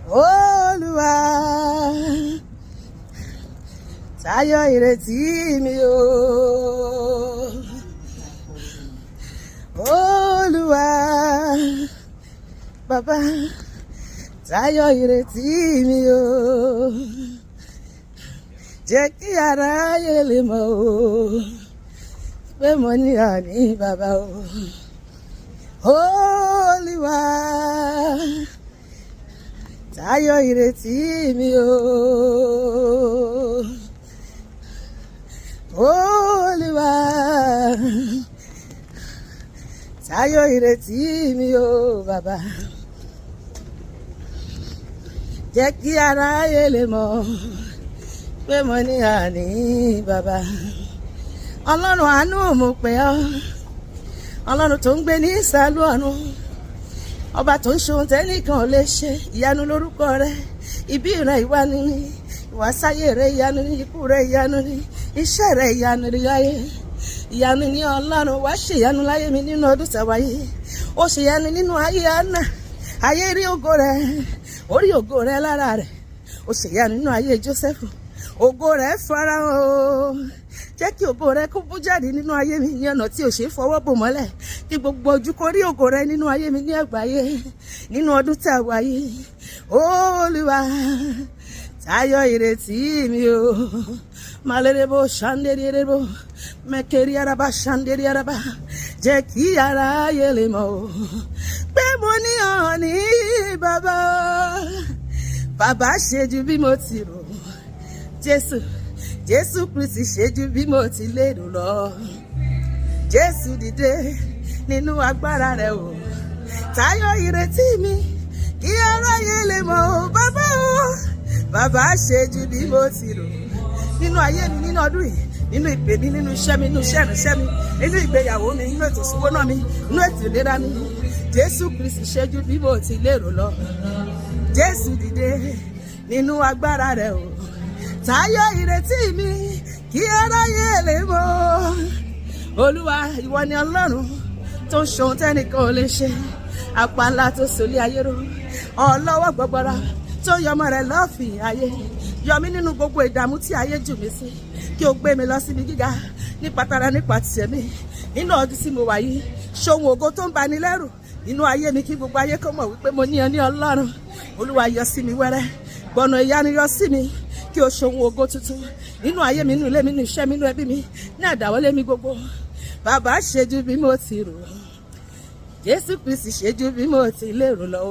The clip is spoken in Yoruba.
Oluwa tayọ ìrètí mi o. Oluwa bàbá tayọ ìrètí mi o. Jẹ́ kí aráyé lè mọ̀ o pé mo ní àní bàbá o. Oluwa tayọ ìrètí mi o. Oluwa tayọ ìrètí mi o bàbá. Jẹ́ kí aráyé lè mọ̀ pé mo ní àní bàbá. Ọlọ́run àánú mo pè ọ́, Ọlọ́run tó ń gbé ní ìsàlú ọ̀run, ọba tó ń ṣe ohun tẹ́nìkan ò lè ṣe. Ìyanu lórúkọ rẹ, ibi ìran ìwà ni, ìwàsáyé rẹ ìyanu ni, ikú rẹ ìyanu ni, iṣẹ́ rẹ ìyanu ni láyé. Ìyanu ni Ọlọ́run, wá ṣe ìyanu láyé mi nínú ọdún tàwáyé. Ó ṣe ìyanu nínú ayé Anna, ayé rí ògo rẹ, orí ògo rẹ lára rẹ. Ó ṣe ìyanu nínú ayé Joseph, ògo rẹ farahàn o. Jẹ́ kí ògo rẹ kó bú jáde nínú ayé mi ní ọ̀nà tí ò ṣe é fọwọ́ bò mọ́lẹ̀. Kí gbogbo ojú kó rí ògo rẹ nínú ayé mi ní àgbáyé, nínú ọdún tí a wà yìí. Olúwa tayọ ìrètí mi o. Malerebo ṣàndérérebo mẹkẹrí araba ṣàndérí araba. Jẹ́ kí aráyé lè mọ̀ o pé mo ní ọ̀ní bàbá. Bàbá ṣe ju bí mo ti rò. Jésù Kristi ṣe ju bí mo ti lérò lọ. Jésù dìde nínú agbára rẹ̀ o. Tayọ ìrètí mi kí aráyé lè mọ̀ o bàbá o. Bàbá ṣe ju bí mo ti rò. Nínú ayé mi, nínú ọdún yìí, nínú ìpè mi, nínú iṣẹ́ mi, nínú iṣẹ́ ìrìnsẹ́ mi, nínú ìgbéyàwó mi, nínú ètò ìṣúná mi, nínú ètò ìlera mi. Jésù Kristi ṣe ju bí mo ti lérò lọ. Jésù dìde nínú agbára rẹ̀ o. Tayọ ìrètí mi kí aráyé lè mọ̀. Olúwa ìwọ ni Ọlọ́run tó ń ṣe ohun tẹ́nìkan ò lè ṣe. Apá ńlá tó sòlé ayé ró, ọlọ́wọ́ gbọgbọrọ tó yọmọ rẹ̀ lọ́fìn ayé. Yọ mí nínú gbogbo ìdààmú tí ayé jù mí sí, kí o gbé mi lọ síbi gíga nípa tara nípa tìṣẹ́ mi. Nínú ọdún tí mo wà yìí, ṣohun ògo tó ń bani lẹ́rù nínú ayé mi, kí gbogbo ayé kó mọ̀ wípé mo ní ọ ní Ọlọ́run. Olúwa yọ sí mi wẹ́rẹ́, gbọ̀nà ìyanu yọ sí mi, kí o ṣohun ògo tuntun nínú ayé mi, nínú ilé mi, nínú iṣẹ́ mi, nínú ẹbí mi, ní àdáwọlé mi gbogbo. Bàbá ṣe ju bí mo ti rò. Jésù Kristi ṣe ju bí mo ti lérò lọ.